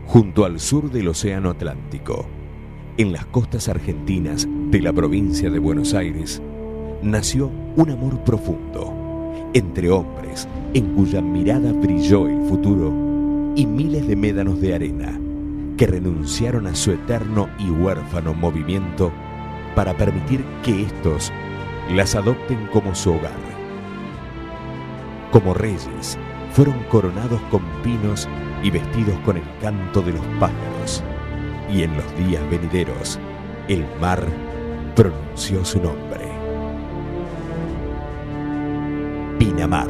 Junto al sur del Océano Atlántico, en las costas argentinas de la provincia de Buenos Aires, nació un amor profundo entre hombres en cuya mirada brilló el futuro y miles de médanos de arena que renunciaron a su eterno y huérfano movimiento para permitir que éstos las adopten como su hogar. Como reyes, fueron coronados con pinos y vestidos con el canto de los pájaros, y en los días venideros el mar pronunció su nombre: Pinamar.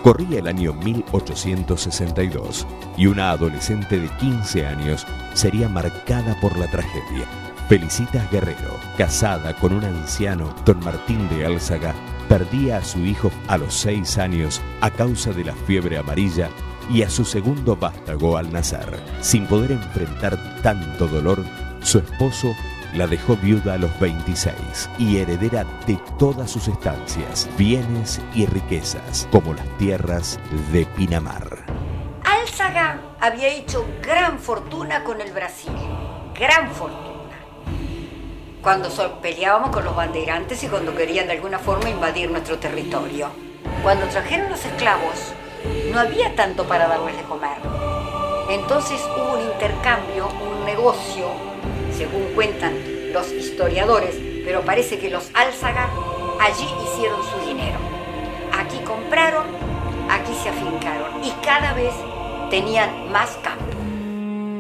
Corría el año 1862 y una adolescente de 15 años sería marcada por la tragedia. Felicitas Guerrero, casada con un anciano, don Martín de Álzaga, perdía a su hijo a los 6 años a causa de la fiebre amarilla y a su segundo vástago al nacer. Sin poder enfrentar tanto dolor, su esposo la dejó viuda a los 26 y heredera de todas sus estancias, bienes y riquezas, como las tierras de Pinamar. Álzaga había hecho gran fortuna con el Brasil, gran fortuna. Cuando peleábamos con los bandeirantes y cuando querían de alguna forma invadir nuestro territorio. Cuando trajeron los esclavos, no había tanto para darles de comer. Entonces hubo un intercambio, un negocio, según cuentan los historiadores, pero parece que los Álzaga allí hicieron su dinero. Aquí compraron, aquí se afincaron y cada vez tenían más campo.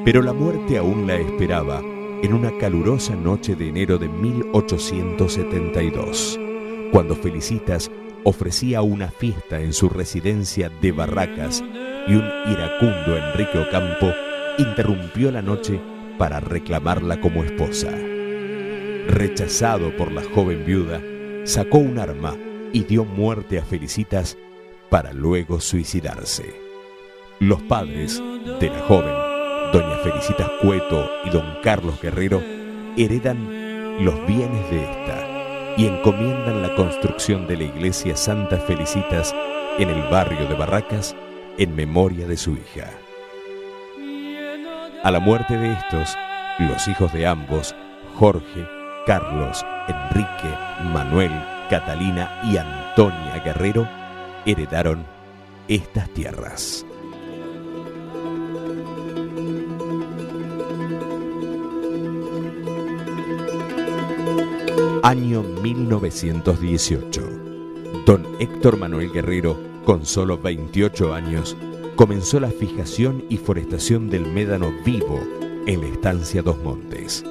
Pero la muerte aún la esperaba en una calurosa noche de enero de 1872, cuando Felicitas ofrecía una fiesta en su residencia de Barracas y un iracundo Enrique Ocampo interrumpió la noche para reclamarla como esposa. Rechazado por la joven viuda, sacó un arma y dio muerte a Felicitas para luego suicidarse. Los padres de la joven, doña Felicitas Cueto y don Carlos Guerrero, heredan los bienes de esta y encomiendan la construcción de la iglesia Santa Felicitas en el barrio de Barracas en memoria de su hija. A la muerte de estos, los hijos de ambos, Jorge, Carlos, Enrique, Manuel, Catalina y Antonia Guerrero, heredaron estas tierras. Año 1918. Don Héctor Manuel Guerrero, con solo 28 años, comenzó la fijación y forestación del médano vivo en la estancia Dos Montes.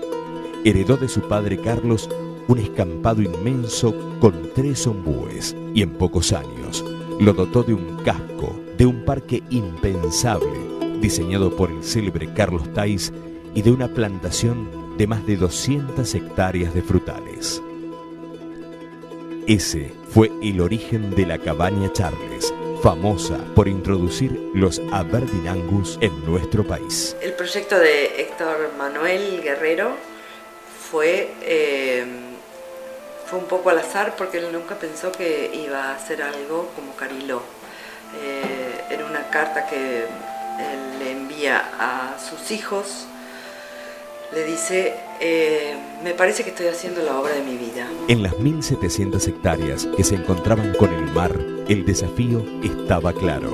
Heredó de su padre Carlos un escampado inmenso con 3 ombúes y en pocos años lo dotó de un casco, de un parque impensable diseñado por el célebre Carlos Tais y de una plantación de más de 200 hectáreas de frutales. Ese fue el origen de la cabaña Charles, famosa por introducir los Aberdeen Angus en nuestro país. El proyecto de Héctor Manuel Guerrero fue un poco al azar porque él nunca pensó que iba a hacer algo como Cariló. En una carta que él le envía a sus hijos, le dice, me parece que estoy haciendo la obra de mi vida. En las 1.700 hectáreas que se encontraban con el mar, el desafío estaba claro.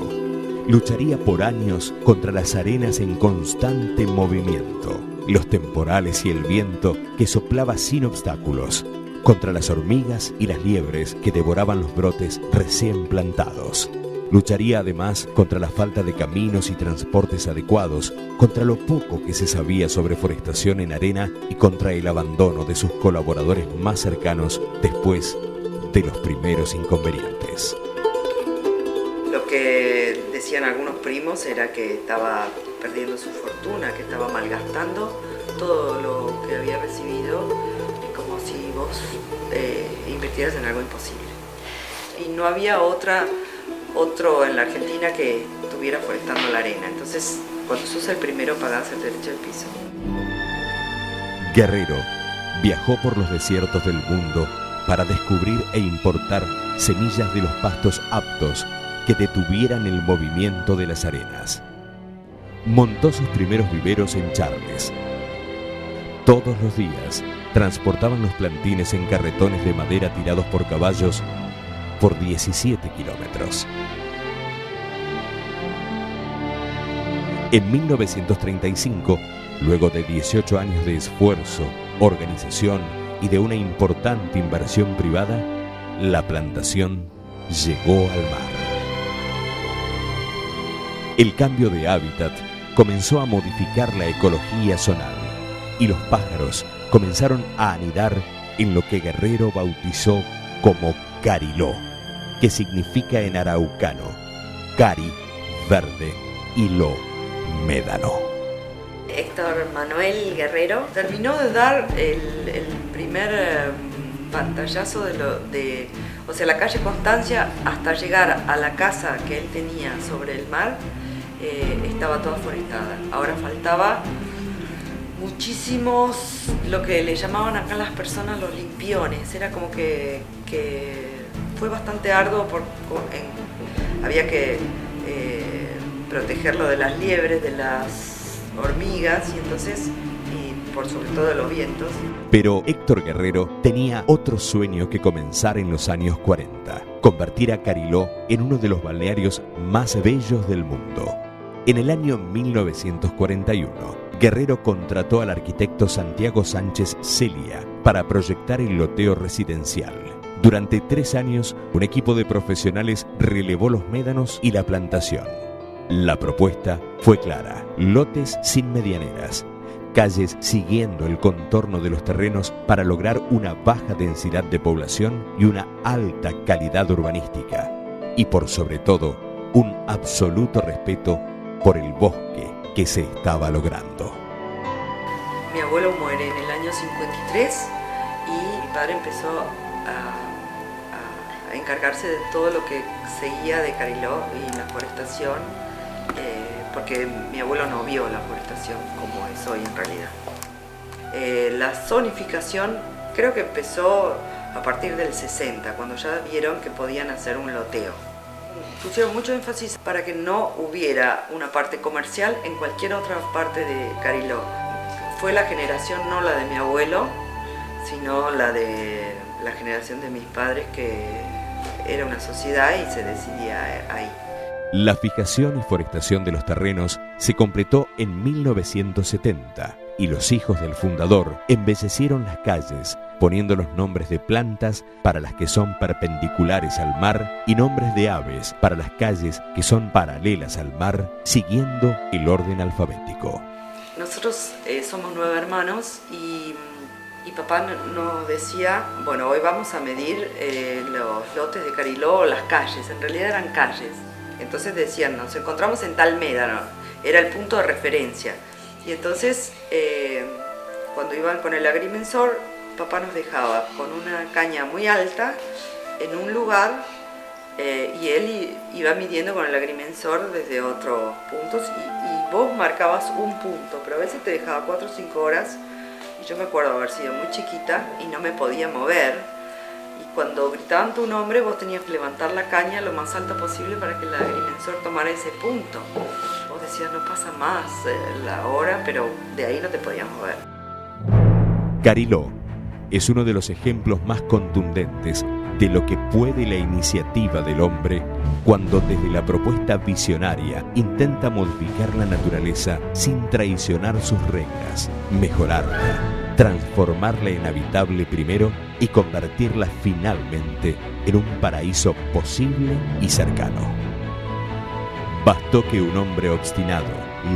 Lucharía por años contra las arenas en constante movimiento, los temporales y el viento que soplaba sin obstáculos, contra las hormigas y las liebres que devoraban los brotes recién plantados. Lucharía además contra la falta de caminos y transportes adecuados, contra lo poco que se sabía sobre forestación en arena y contra el abandono de sus colaboradores más cercanos después de los primeros inconvenientes. Lo que decían algunos primos era que estaba perdiendo su fortuna, que estaba malgastando todo lo que había recibido, es como si vos invirtieras en algo imposible. Y no había otro en la Argentina que estuviera forestando la arena. Entonces, cuando sos el primero, pagás el derecho del piso. Guerrero viajó por los desiertos del mundo para descubrir e importar semillas de los pastos aptos que detuvieran el movimiento de las arenas. Montó sus primeros viveros en Charles. Todos los días transportaban los plantines en carretones de madera tirados por caballos por 17 kilómetros. En 1935, luego de 18 años de esfuerzo, organización y de una importante inversión privada, la plantación llegó al mar. El cambio de hábitat comenzó a modificar la ecología zonal y los pájaros comenzaron a anidar en lo que Guerrero bautizó como Cariló, que significa en araucano cari, verde, y lo, médano. Héctor Manuel Guerrero terminó de dar el primer pantallazo o sea, la calle Constancia, hasta llegar a la casa que él tenía sobre el mar, estaba toda forestada. Ahora faltaba muchísimos, lo que le llamaban acá las personas los limpiones. Era como que fue bastante arduo, había que protegerlo de las liebres, de las hormigas y por sobre todo de los vientos. Pero Héctor Guerrero tenía otro sueño que comenzar en los años 40, convertir a Cariló en uno de los balnearios más bellos del mundo. En el año 1941, Guerrero contrató al arquitecto Santiago Sánchez Celia para proyectar el loteo residencial. Durante 3 años, un equipo de profesionales relevó los médanos y la plantación. La propuesta fue clara: lotes sin medianeras, calles siguiendo el contorno de los terrenos para lograr una baja densidad de población y una alta calidad urbanística. Y por sobre todo, un absoluto respeto por el bosque que se estaba logrando. Mi abuelo muere en el año 53 y mi padre empezó a encargarse de todo lo que seguía de Cariló y la forestación, porque mi abuelo no vio la forestación como es hoy en realidad. La zonificación creo que empezó a partir del 60, cuando ya vieron que podían hacer un loteo. Pusieron mucho énfasis para que no hubiera una parte comercial en cualquier otra parte de Cariló. Fue la generación, no la de mi abuelo, sino la de la generación de mis padres, que era una sociedad y se decidía ahí. La fijación y forestación de los terrenos se completó en 1970 y los hijos del fundador embellecieron las calles poniendo los nombres de plantas para las que son perpendiculares al mar y nombres de aves para las calles que son paralelas al mar, siguiendo el orden alfabético. Nosotros somos 9 hermanos y papá nos decía, bueno, hoy vamos a medir los lotes de Cariló, las calles, en realidad eran calles. Entonces decían, nos encontramos en tal médano, era el punto de referencia. Y entonces, cuando iban con el agrimensor, papá nos dejaba con una caña muy alta en un lugar y él iba midiendo con el agrimensor desde otros puntos y vos marcabas un punto, pero a veces te dejaba 4 o 5 horas y yo me acuerdo haber sido muy chiquita y no me podía mover. Y cuando gritaban tu nombre, vos tenías que levantar la caña lo más alta posible para que el agrimensor tomara ese punto. Vos decías, no pasa más la hora, pero de ahí no te podías mover. Cariló es uno de los ejemplos más contundentes de lo que puede la iniciativa del hombre cuando desde la propuesta visionaria intenta modificar la naturaleza sin traicionar sus reglas, mejorarla, transformarla en habitable primero y convertirla finalmente en un paraíso posible y cercano. Bastó que un hombre obstinado,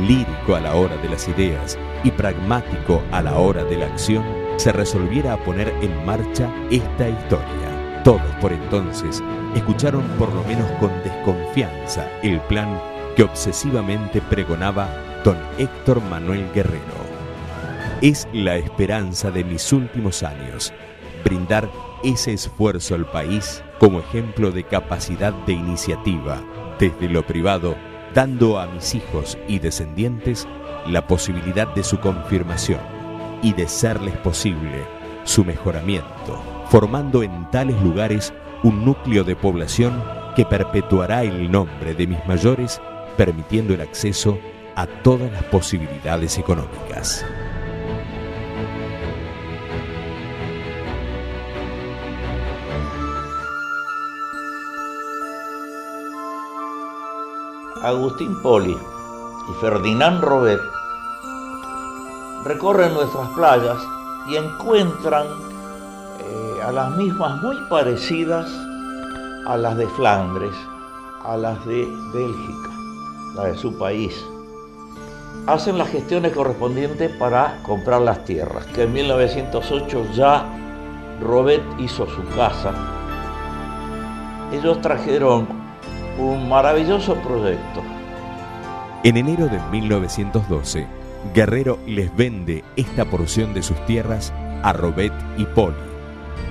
lírico a la hora de las ideas y pragmático a la hora de la acción, se resolviera a poner en marcha esta historia. Todos por entonces escucharon por lo menos con desconfianza el plan que obsesivamente pregonaba don Héctor Manuel Guerrero. Es la esperanza de mis últimos años, brindar ese esfuerzo al país como ejemplo de capacidad de iniciativa desde lo privado, dando a mis hijos y descendientes la posibilidad de su confirmación y de serles posible su mejoramiento, formando en tales lugares un núcleo de población que perpetuará el nombre de mis mayores, permitiendo el acceso a todas las posibilidades económicas. Agustín Poli y Ferdinand Robet recorren nuestras playas y encuentran a las mismas muy parecidas a las de Flandes, a las de Bélgica, la de su país. Hacen las gestiones correspondientes para comprar las tierras, que en 1908 ya Robet hizo su casa. Ellos trajeron un maravilloso proyecto. En enero de 1912, Guerrero les vende esta porción de sus tierras a Robet y Poli,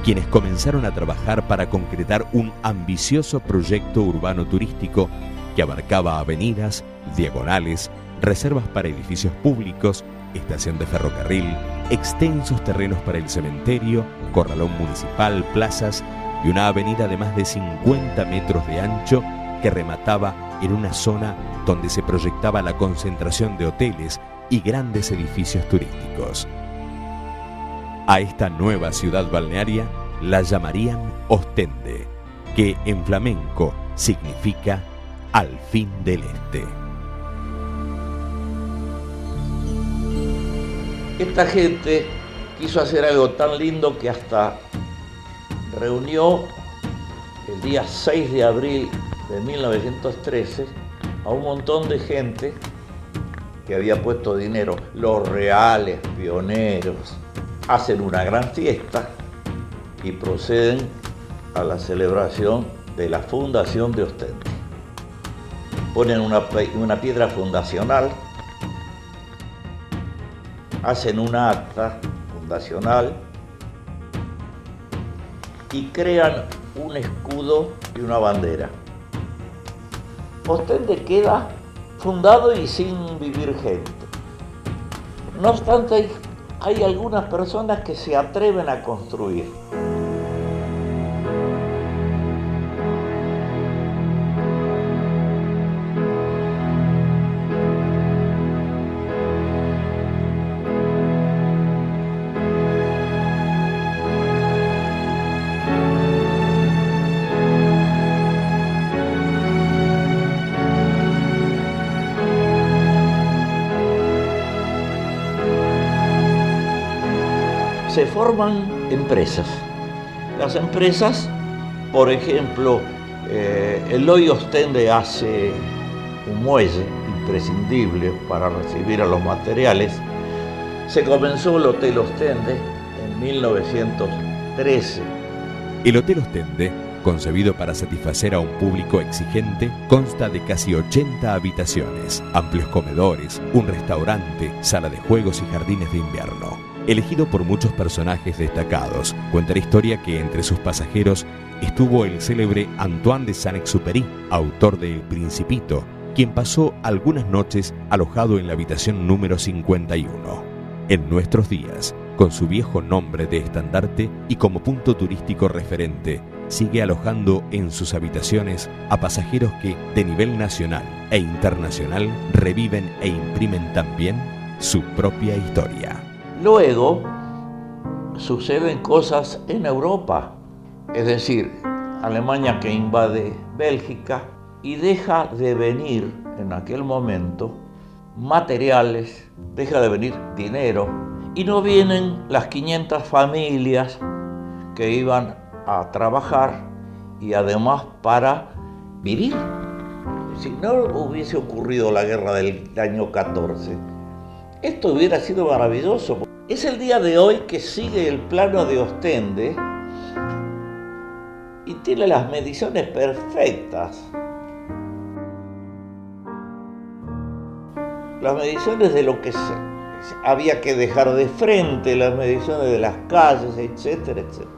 quienes comenzaron a trabajar para concretar un ambicioso proyecto urbano turístico que abarcaba avenidas, diagonales, reservas para edificios públicos, estación de ferrocarril, extensos terrenos para el cementerio, corralón municipal, plazas y una avenida de más de 50 metros de ancho que remataba en una zona donde se proyectaba la concentración de hoteles y grandes edificios turísticos. A esta nueva ciudad balnearia la llamarían Ostende, que en flamenco significa al fin del este. Esta gente quiso hacer algo tan lindo que hasta reunió el día 6 de abril de 1913 a un montón de gente que había puesto dinero, los reales pioneros, hacen una gran fiesta y proceden a la celebración de la fundación de Ostende. Ponen una piedra fundacional, hacen una acta fundacional y crean un escudo y una bandera. Ostende queda fundado y sin vivir gente. No obstante, hay algunas personas que se atreven a construir. Se forman empresas. Las empresas, por ejemplo, el Hoy Ostende hace un muelle imprescindible para recibir a los materiales. Se comenzó el Hotel Ostende en 1913. El Hotel Ostende, concebido para satisfacer a un público exigente, consta de casi 80 habitaciones, amplios comedores, un restaurante, sala de juegos y jardines de invierno. Elegido por muchos personajes destacados, cuenta la historia que entre sus pasajeros estuvo el célebre Antoine de Saint-Exupéry, autor de El Principito, quien pasó algunas noches alojado en la habitación número 51. En nuestros días, con su viejo nombre de estandarte y como punto turístico referente, sigue alojando en sus habitaciones a pasajeros que, de nivel nacional e internacional, reviven e imprimen también su propia historia. Luego suceden cosas en Europa, es decir, Alemania que invade Bélgica y deja de venir en aquel momento materiales, deja de venir dinero y no vienen las 500 familias que iban a trabajar y además para vivir. si no hubiese ocurrido la guerra del año 14, esto hubiera sido maravilloso. Es el día de hoy que sigue el plano de Ostende y tiene las mediciones perfectas. Las mediciones de lo que había que dejar de frente, las mediciones de las calles, etcétera, etcétera.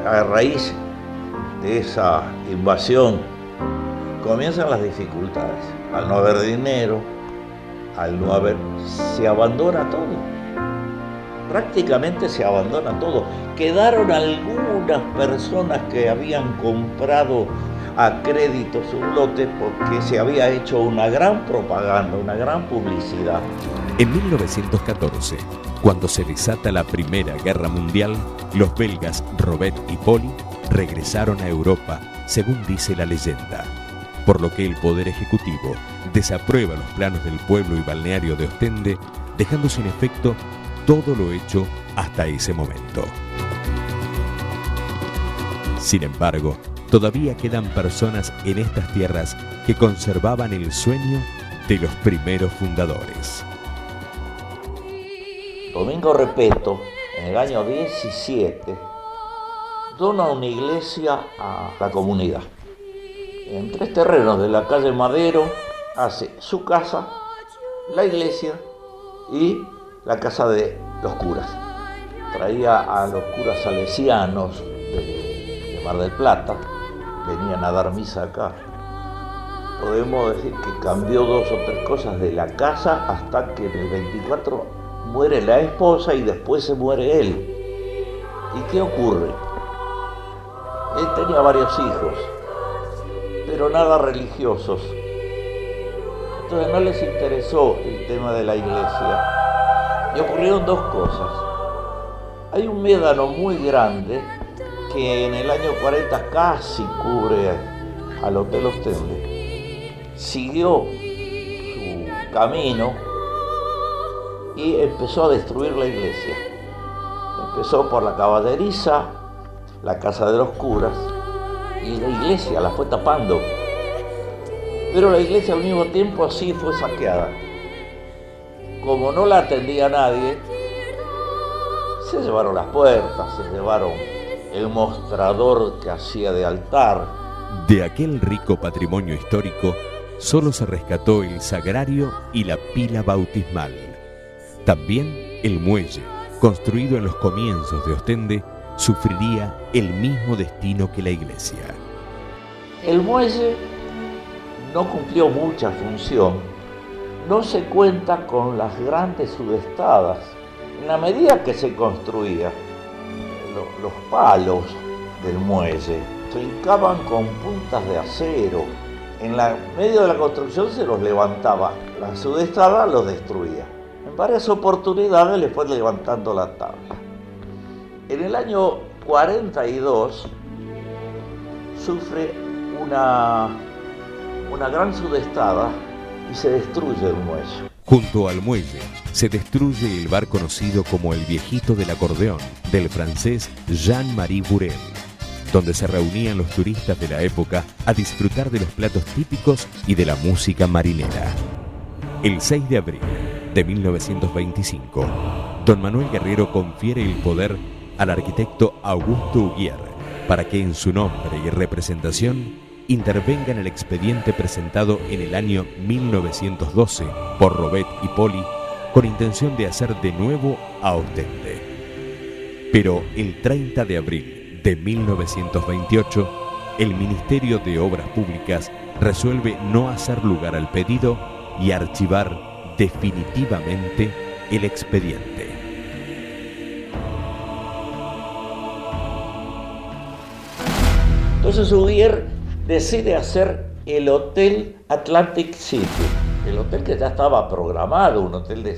A raíz de esa invasión comienzan las dificultades. Al no haber dinero, se abandona todo. Prácticamente se abandona todo. Quedaron algunas personas que habían comprado a crédito sus lotes porque se había hecho una gran propaganda, una gran publicidad. En 1914, cuando se desata la Primera Guerra Mundial, los belgas Robert y Poli regresaron a Europa, según dice la leyenda, por lo que el Poder Ejecutivo desaprueba los planos del pueblo y balneario de Ostende, dejando sin efecto todo lo hecho hasta ese momento. Sin embargo, todavía quedan personas en estas tierras que conservaban el sueño de los primeros fundadores. Domingo Repetto, en el año 17, dona una iglesia a la comunidad. En 3 terrenos de la calle Madero hace su casa, la iglesia y la casa de los curas. Traía a los curas salesianos de Mar del Plata, venían a dar misa acá. Podemos decir que cambió 2 o 3 cosas de la casa hasta que en el 24 muere la esposa y después se muere él. ¿Y qué ocurre? Él tenía varios hijos, pero nada religiosos. Entonces no les interesó el tema de la iglesia. Y ocurrieron 2 cosas. Hay un médano muy grande que en el año 40 casi cubre al Hotel Ostende. Siguió su camino y empezó a destruir la iglesia. Empezó por la caballeriza, la casa de los curas, y la iglesia la fue tapando. Pero la iglesia al mismo tiempo así fue saqueada. Como no la atendía nadie, se llevaron las puertas, se llevaron el mostrador que hacía de altar. De aquel rico patrimonio histórico, solo se rescató el sagrario y la pila bautismal. También el muelle, construido en los comienzos de Ostende, sufriría el mismo destino que la iglesia. El muelle no cumplió mucha función, no se cuenta con las grandes sudestadas. En la medida que se construía, los palos del muelle se hincaban con puntas de acero. En medio de la construcción se los levantaba, la sudestada los destruía. En varias oportunidades le fue levantando la tabla. En el año 42 sufre una gran sudestada y se destruye el muelle. Junto al muelle se destruye el bar conocido como el Viejito del Acordeón, del francés Jean-Marie Bourel, donde se reunían los turistas de la época a disfrutar de los platos típicos y de la música marinera. El 6 de abril de 1925, don Manuel Guerrero confiere el poder al arquitecto Augusto Huguier para que en su nombre y representación intervenga en el expediente presentado en el año 1912 por Robert y Poli con intención de hacer de nuevo a Ostende. Pero el 30 de abril de 1928, el Ministerio de Obras Públicas resuelve no hacer lugar al pedido y archivar definitivamente el expediente. Entonces Huguier decide hacer el Hotel Atlantic City, el hotel que ya estaba programado, un hotel de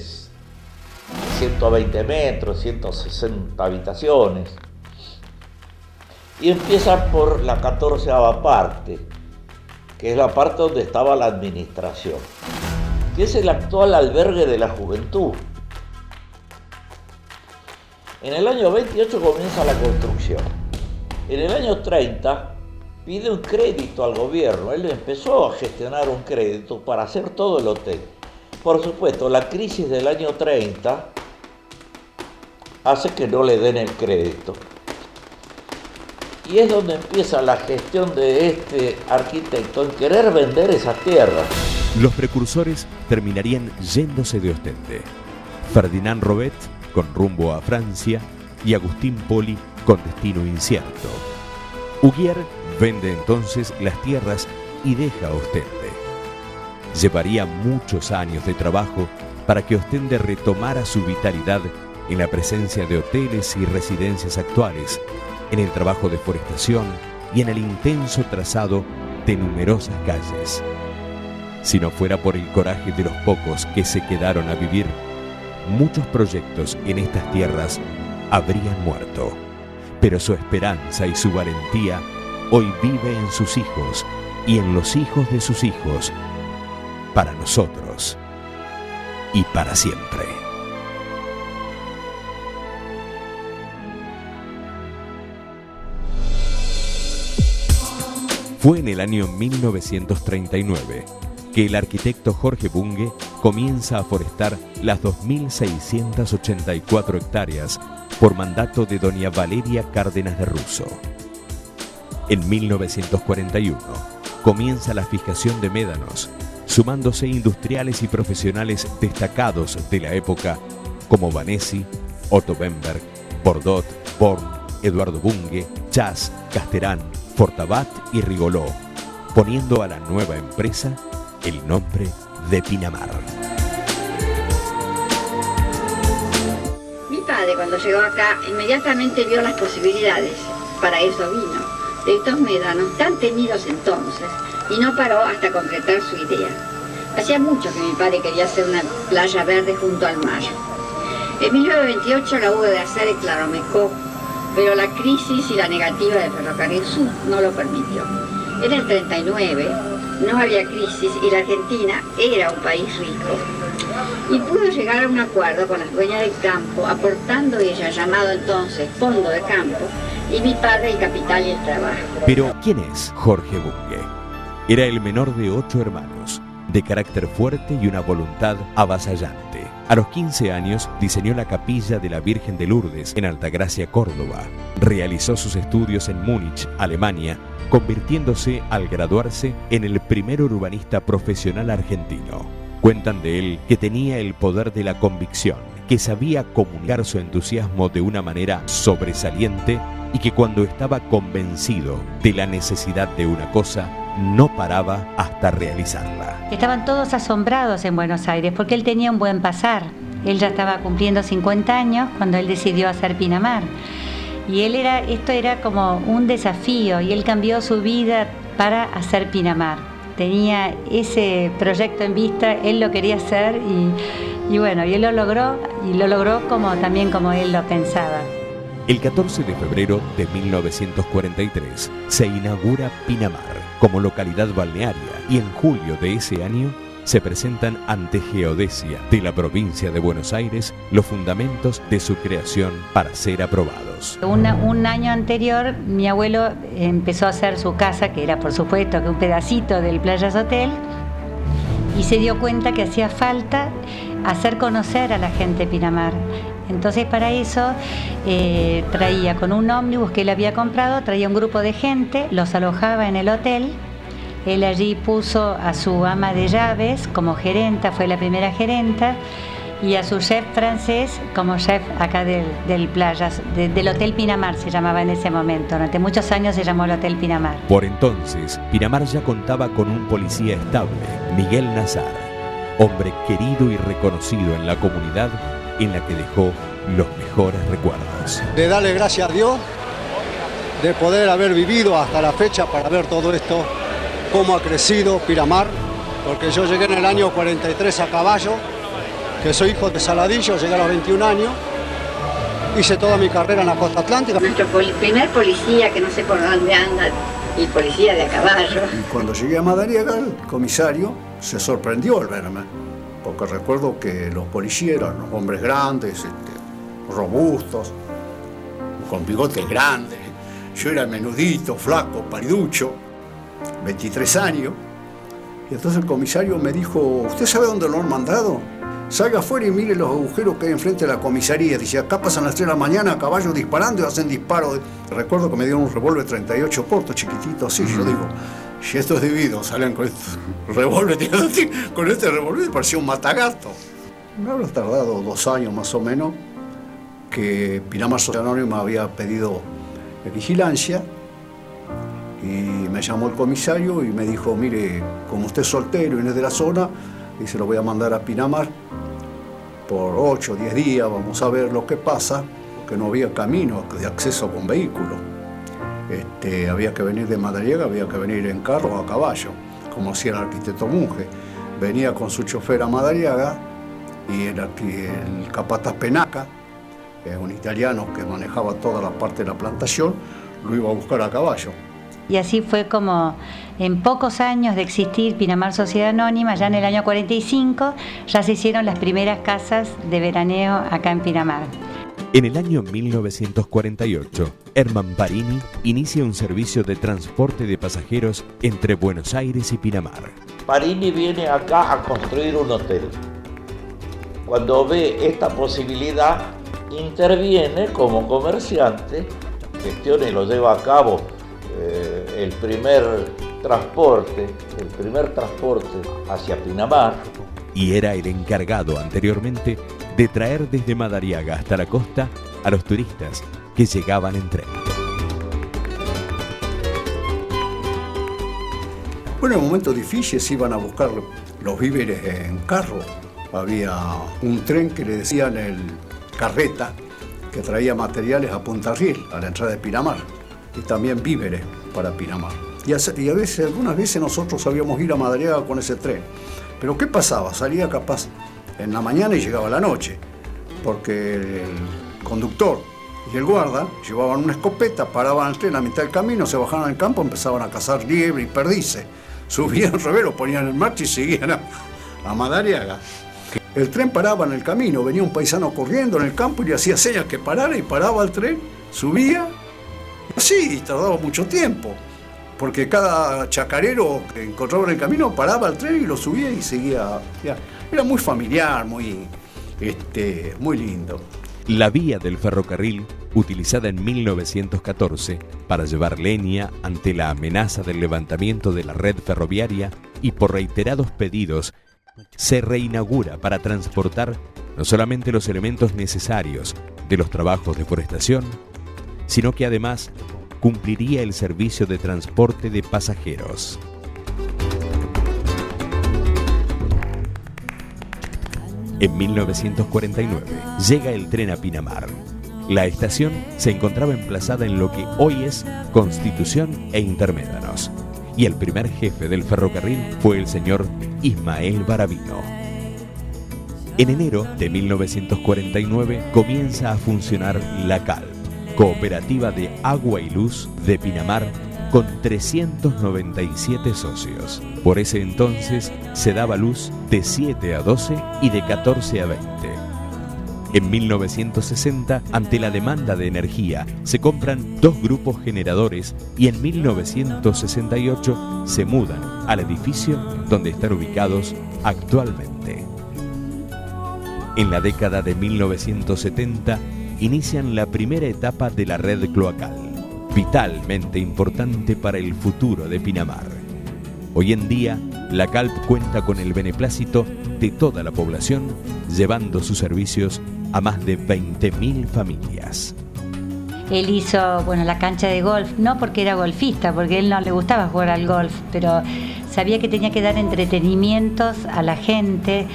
120 metros, 160 habitaciones. Y empieza por la 14ª parte, que es la parte donde estaba la administración, que es el actual albergue de la juventud. En el año 28 comienza la construcción. En el año 30 pide un crédito al gobierno. Él empezó a gestionar un crédito para hacer todo el hotel. Por supuesto, la crisis del año 30 hace que no le den el crédito. Y es donde empieza la gestión de este arquitecto en querer vender esas tierras. Los precursores terminarían yéndose de Ostende. Ferdinand Robet con rumbo a Francia y Agustín Poli con destino incierto. Huguier vende entonces las tierras y deja Ostende. Llevaría muchos años de trabajo para que Ostende retomara su vitalidad en la presencia de hoteles y residencias actuales, en el trabajo de forestación y en el intenso trazado de numerosas calles. Si no fuera por el coraje de los pocos que se quedaron a vivir, muchos proyectos en estas tierras habrían muerto. Pero su esperanza y su valentía hoy vive en sus hijos y en los hijos de sus hijos, para nosotros y para siempre. Fue en el año 1939 que el arquitecto Jorge Bunge comienza a forestar las 2.684 hectáreas por mandato de doña Valeria Cárdenas de Russo. En 1941 comienza la fijación de médanos, sumándose industriales y profesionales destacados de la época como Vanesi, Otto Bemberg, Bordot, Born, Eduardo Bunge, Chas, Casterán, Fortabat y Rigoló, poniendo a la nueva empresa el nombre de Pinamar. Mi padre, cuando llegó acá, inmediatamente vio las posibilidades. Para eso vino, de estos médanos tan temidos entonces, y no paró hasta concretar su idea. Hacía mucho que mi padre quería hacer una playa verde junto al mar. En 1928 la hubo de hacer en Claromecó, pero la crisis y la negativa del Ferrocarril Sur no lo permitió. En el 39 no había crisis y la Argentina era un país rico. Y pudo llegar a un acuerdo con las dueñas del campo, aportando ella, llamado entonces Fondo de Campo, y mi padre el capital y el trabajo. Pero, ¿quién es Jorge Bunge? Era el menor de 8 hermanos, de carácter fuerte y una voluntad avasallante. A los 15 años diseñó la capilla de la Virgen de Lourdes en Altagracia, Córdoba. Realizó sus estudios en Múnich, Alemania, convirtiéndose al graduarse en el primer urbanista profesional argentino. Cuentan de él que tenía el poder de la convicción, que sabía comunicar su entusiasmo de una manera sobresaliente y que cuando estaba convencido de la necesidad de una cosa, no paraba hasta realizarla. Estaban todos asombrados en Buenos Aires porque él tenía un buen pasar. Él ya estaba cumpliendo 50 años cuando él decidió hacer Pinamar. Y esto era como un desafío y él cambió su vida para hacer Pinamar. Tenía ese proyecto en vista, él lo quería hacer y bueno, y él lo logró también como él lo pensaba. El 14 de febrero de 1943 se inaugura Pinamar como localidad balnearia y en julio de ese año se presentan ante Geodesia de la provincia de Buenos Aires los fundamentos de su creación para ser aprobados. Un año anterior mi abuelo empezó a hacer su casa, que era por supuesto que un pedacito del Playas Hotel, y se dio cuenta que hacía falta hacer conocer a la gente Pinamar. Entonces para eso traía con un ómnibus que él había comprado, traía un grupo de gente, los alojaba en el hotel. Él allí puso a su ama de llaves como gerenta, fue la primera gerenta, y a su chef francés como chef acá del Playas, del Hotel Pinamar se llamaba en ese momento. Durante muchos años se llamó el Hotel Pinamar. Por entonces, Pinamar ya contaba con un policía estable, Miguel Nazar, hombre querido y reconocido en la comunidad en la que dejó los mejores recuerdos. De darle gracias a Dios, de poder haber vivido hasta la fecha para ver todo esto, cómo ha crecido Pinamar, porque yo llegué en el año 43 a caballo, que soy hijo de Saladillo, llegué a los 21 años, hice toda mi carrera en la costa atlántica. Nuestro primer policía, que no sé por dónde anda, el policía de a caballo. Y cuando llegué a Madariaga, el comisario se sorprendió al verme. porque recuerdo que los policías eran los hombres grandes, robustos, con bigotes grandes. Yo era menudito, flaco, paliducho, 23 años. Y entonces el comisario me dijo, ¿usted sabe dónde lo han mandado? Salga afuera y mire los agujeros que hay enfrente de la comisaría. Dice, acá pasan las 3 de la mañana a caballo disparando y hacen disparos. Recuerdo que me dieron un revólver 38 corto, chiquitito, así. Yo digo, si estos divididos salen con este revólver, con este revólver parecía un matagato. Me habrá tardado 2 años más o menos que Pinamar Sociedad Anónima había pedido vigilancia y me llamó el comisario y me dijo, mire, como usted es soltero y no es de la zona, dice, lo voy a mandar a Pinamar por 8 o 10 días, vamos a ver lo que pasa, porque no había camino de acceso con vehículo. Había que venir de Madariaga, había que venir en carro o a caballo, como hacía el arquitecto Monge. Venía con su chofer a Madariaga y el capataz Penaca, un italiano que manejaba toda la parte de la plantación, lo iba a buscar a caballo. Y así fue como en pocos años de existir Pinamar Sociedad Anónima, ya en el año 45, ya se hicieron las primeras casas de veraneo acá en Pinamar. En el año 1948, Herman Parini inicia un servicio de transporte de pasajeros entre Buenos Aires y Pinamar. Parini viene acá a construir un hotel. Cuando ve esta posibilidad, interviene como comerciante, gestiona y lo lleva a cabo el primer transporte hacia Pinamar. Y era el encargado anteriormente de traer desde Madariaga hasta la costa a los turistas que llegaban en tren. Bueno, en momentos difíciles iban a buscar los víveres en carro. Había un tren que le decían el carreta, que traía materiales a Punta Riel, a la entrada de Pinamar, y también víveres para Pinamar. Y algunas veces nosotros sabíamos ir a Madariaga con ese tren. Pero ¿qué pasaba? Salía capaz en la mañana y llegaba a la noche, porque el conductor y el guarda llevaban una escopeta, paraban el tren a mitad del camino, se bajaban al campo, empezaban a cazar liebre y perdices. Subían al revés, lo ponían en marcha y seguían a Madariaga. El tren paraba en el camino, venía un paisano corriendo en el campo y le hacía señas que parara y paraba el tren, subía, y así tardaba mucho tiempo, porque cada chacarero que encontraba en el camino paraba el tren y lo subía y seguía. Era muy familiar, muy lindo. La vía del ferrocarril, utilizada en 1914 para llevar leña ante la amenaza del levantamiento de la red ferroviaria y por reiterados pedidos, se reinaugura para transportar no solamente los elementos necesarios de los trabajos de forestación, sino que además cumpliría el servicio de transporte de pasajeros. En 1949 llega el tren a Pinamar. La estación se encontraba emplazada en lo que hoy es Constitución e Intermédanos, y el primer jefe del ferrocarril fue el señor Ismael Baravino. En enero de 1949 comienza a funcionar la CALP, Cooperativa de Agua y Luz de Pinamar, con 397 socios. Por ese entonces se daba luz de 7 a 12 y de 14 a 20. En 1960, ante la demanda de energía, se compran 2 grupos generadores y en 1968 se mudan al edificio donde están ubicados actualmente. En la década de 1970 inician la primera etapa de la red cloacal, vitalmente importante para el futuro de Pinamar. Hoy en día, la CALP cuenta con el beneplácito de toda la población, llevando sus servicios a más de 20.000 familias. Él hizo, la cancha de golf, no porque era golfista, porque a él no le gustaba jugar al golf, pero sabía que tenía que dar entretenimientos a la gente.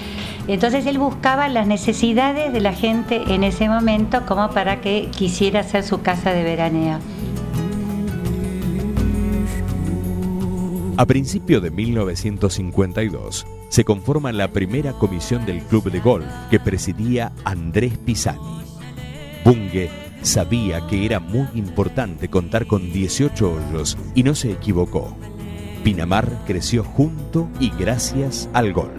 Entonces él buscaba las necesidades de la gente en ese momento como para que quisiera hacer su casa de veraneo. A principios de 1952 se conforma la primera comisión del club de golf que presidía Andrés Pisani. Bunge sabía que era muy importante contar con 18 hoyos y no se equivocó. Pinamar creció junto y gracias al golf.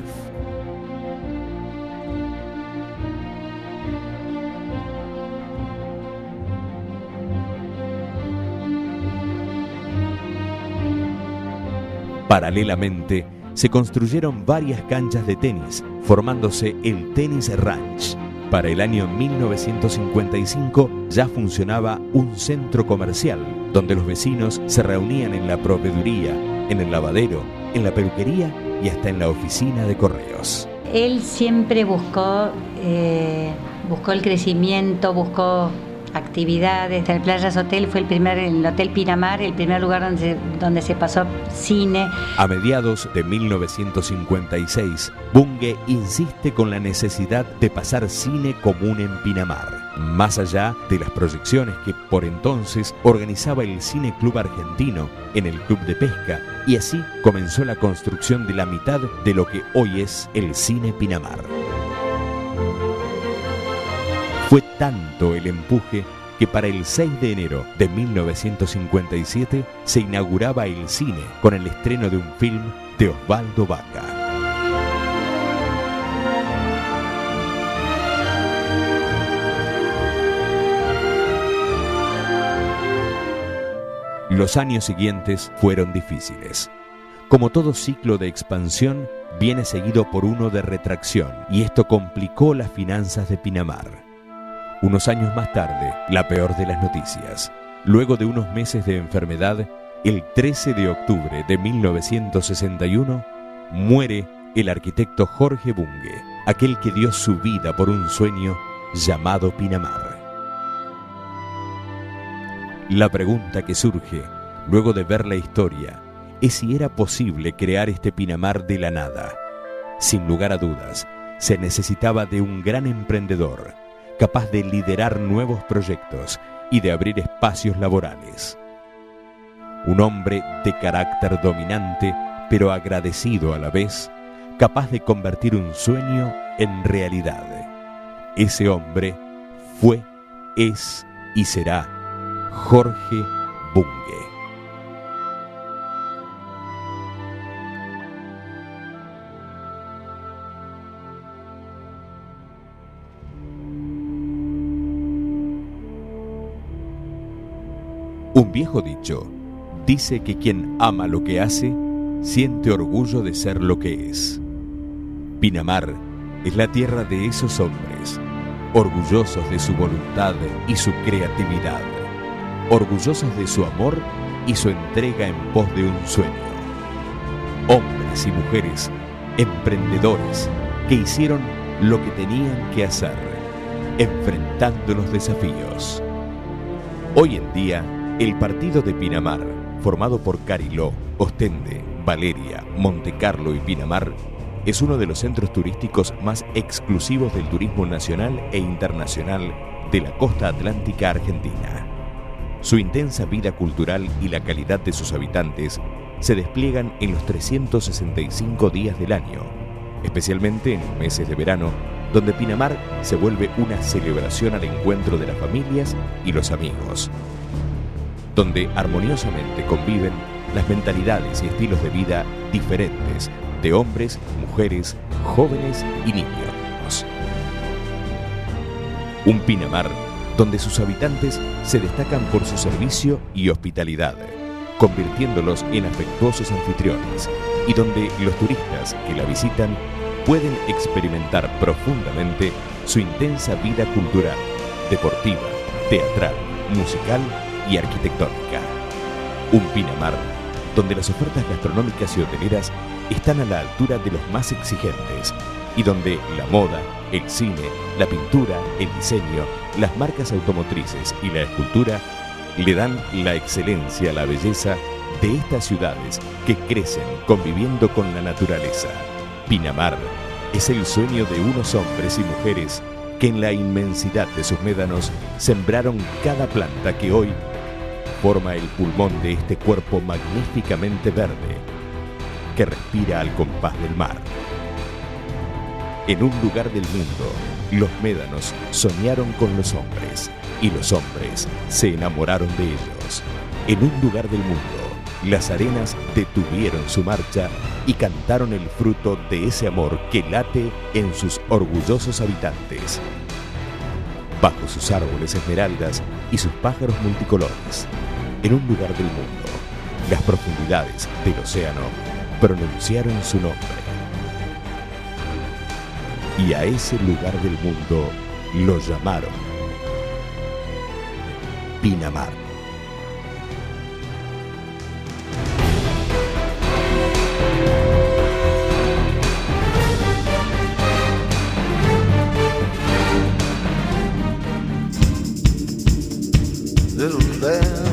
Paralelamente, se construyeron varias canchas de tenis, formándose el Tennis Ranch. Para el año 1955 ya funcionaba un centro comercial, donde los vecinos se reunían en la proveeduría, en el lavadero, en la peluquería y hasta en la oficina de correos. Él siempre buscó el crecimiento, buscó actividades. El Playas Hotel fue el Hotel Pinamar, el primer lugar donde se pasó cine. A mediados de 1956, Bunge insiste con la necesidad de pasar cine común en Pinamar, más allá de las proyecciones que por entonces organizaba el Cine Club Argentino en el Club de Pesca, y así comenzó la construcción de la mitad de lo que hoy es el Cine Pinamar. Fue tanto el empuje que para el 6 de enero de 1957 se inauguraba el cine con el estreno de un film de Osvaldo Baca. Los años siguientes fueron difíciles. Como todo ciclo de expansión, viene seguido por uno de retracción, y esto complicó las finanzas de Pinamar. Unos años más tarde, la peor de las noticias. Luego de unos meses de enfermedad, el 13 de octubre de 1961, muere el arquitecto Jorge Bunge, aquel que dio su vida por un sueño llamado Pinamar. La pregunta que surge, luego de ver la historia, es si era posible crear este Pinamar de la nada. Sin lugar a dudas, se necesitaba de un gran emprendedor, capaz de liderar nuevos proyectos y de abrir espacios laborales. Un hombre de carácter dominante, pero agradecido a la vez, capaz de convertir un sueño en realidad. Ese hombre fue, es y será Jorge Bunge. Un viejo dicho dice que quien ama lo que hace, siente orgullo de ser lo que es. Pinamar es la tierra de esos hombres, orgullosos de su voluntad y su creatividad, orgullosos de su amor y su entrega en pos de un sueño. Hombres y mujeres, emprendedores, que hicieron lo que tenían que hacer, enfrentando los desafíos. Hoy en día, el partido de Pinamar, formado por Cariló, Ostende, Valeria, Montecarlo y Pinamar, es uno de los centros turísticos más exclusivos del turismo nacional e internacional de la costa atlántica argentina. Su intensa vida cultural y la calidad de sus habitantes se despliegan en los 365 días del año, especialmente en los meses de verano, donde Pinamar se vuelve una celebración al encuentro de las familias y los amigos, donde armoniosamente conviven las mentalidades y estilos de vida diferentes de hombres, mujeres, jóvenes y niños. Un Pinamar donde sus habitantes se destacan por su servicio y hospitalidad, convirtiéndolos en afectuosos anfitriones, y donde los turistas que la visitan pueden experimentar profundamente su intensa vida cultural, deportiva, teatral, musical y arquitectónica. Un Pinamar donde las ofertas gastronómicas y hoteleras están a la altura de los más exigentes, y donde la moda, el cine, la pintura, el diseño, las marcas automotrices y la escultura le dan la excelencia a la belleza de estas ciudades que crecen conviviendo con la naturaleza. Pinamar es el sueño de unos hombres y mujeres que en la inmensidad de sus médanos sembraron cada planta que hoy forma el pulmón de este cuerpo magníficamente verde que respira al compás del mar. En un lugar del mundo, los médanos soñaron con los hombres y los hombres se enamoraron de ellos. En un lugar del mundo, las arenas detuvieron su marcha y cantaron el fruto de ese amor que late en sus orgullosos habitantes. Bajo sus árboles esmeraldas y sus pájaros multicolores, en un lugar del mundo, las profundidades del océano pronunciaron su nombre. Y a ese lugar del mundo lo llamaron Pinamar. Little bell